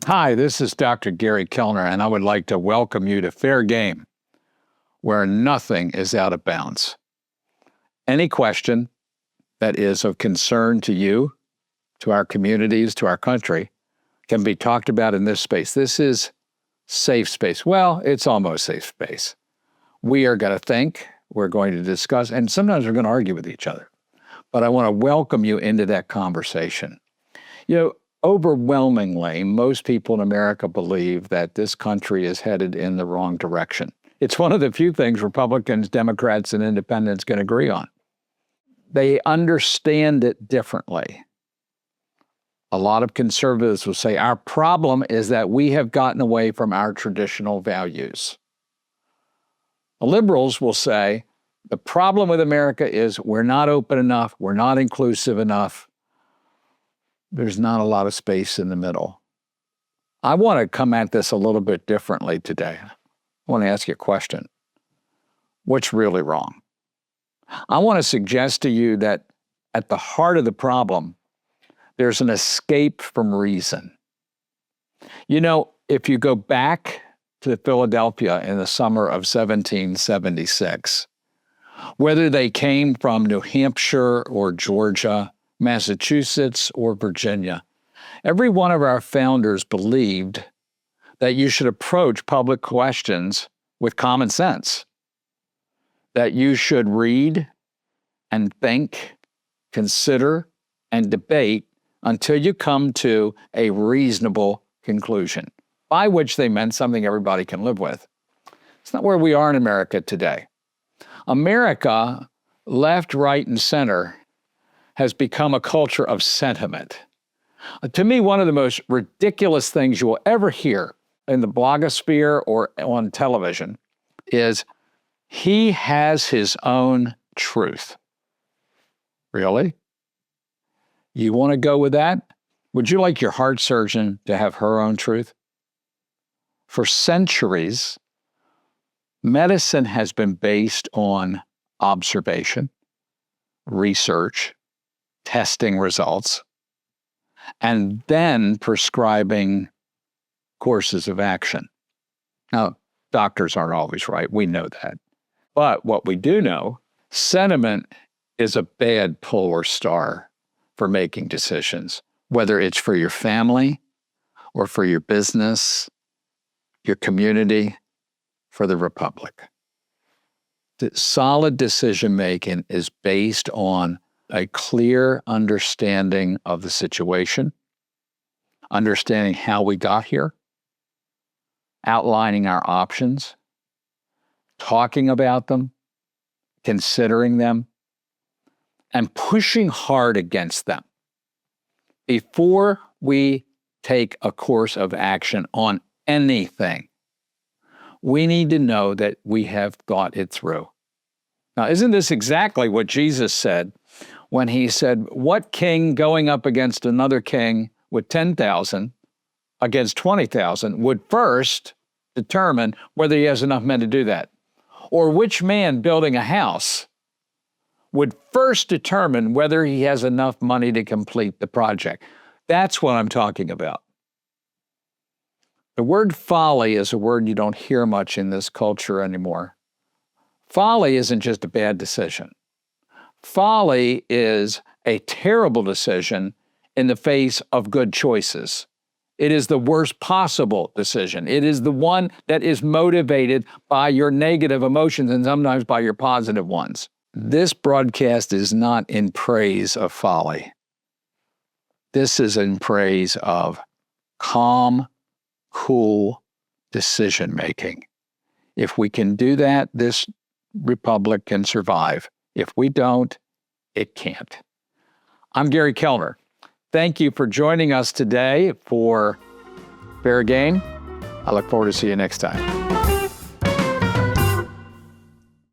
Hi, this is Dr. Gary Kellner, and I would like to welcome you to Fair Game, where nothing is out of bounds. Any question that is of concern to you, to our communities, to our country, can be talked about in this space. This is safe space. Well, it's almost safe space. We are going to think, we're going to discuss, and sometimes we're going to argue with each other. But I want to welcome you into that conversation. Overwhelmingly, most people in America believe that this country is headed in the wrong direction. It's one of the few things Republicans, Democrats, and independents can agree on. They understand it differently. A lot of conservatives will say, our problem is that we have gotten away from our traditional values. The liberals will say, the problem with America is we're not open enough, we're not inclusive enough. There's not a lot of space in the middle. I want to come at this a little bit differently today. I want to ask you a question. What's really wrong? I want to suggest to you that at the heart of the problem, there's an escape from reason. If you go back to Philadelphia in the summer of 1776, whether they came from New Hampshire or Georgia, Massachusetts or Virginia, every one of our founders believed that you should approach public questions with common sense, that you should read and think, consider, and debate until you come to a reasonable conclusion, by which they meant something everybody can live with. It's not where we are in America today. America, left, right, and center, has become a culture of sentiment. To me, one of the most ridiculous things you will ever hear in the blogosphere or on television is, he has his own truth. Really? You want to go with that? Would you like your heart surgeon to have her own truth? For centuries, medicine has been based on observation, research, testing results, and then prescribing courses of action. Now, doctors aren't always right. We know that. But what we do know, sentiment is a bad polar star for making decisions, whether it's for your family or for your business, your community, for the republic. The solid decision-making is based on a clear understanding of the situation, understanding how we got here, outlining our options, talking about them, considering them, and pushing hard against them. Before we take a course of action on anything, we need to know that we have thought it through. Now, isn't this exactly what Jesus said when he said, what king going up against another king with 10,000 against 20,000 would first determine whether he has enough men to do that? Or which man building a house would first determine whether he has enough money to complete the project? That's what I'm talking about. The word folly is a word you don't hear much in this culture anymore. Folly isn't just a bad decision. Folly is a terrible decision in the face of good choices. It is the worst possible decision. It is the one that is motivated by your negative emotions and sometimes by your positive ones. This broadcast is not in praise of folly. This is in praise of calm, cool decision-making. If we can do that, this republic can survive. If we don't, it can't. I'm Gary Kellner. Thank you for joining us today for Fair Game. I look forward to seeing you next time.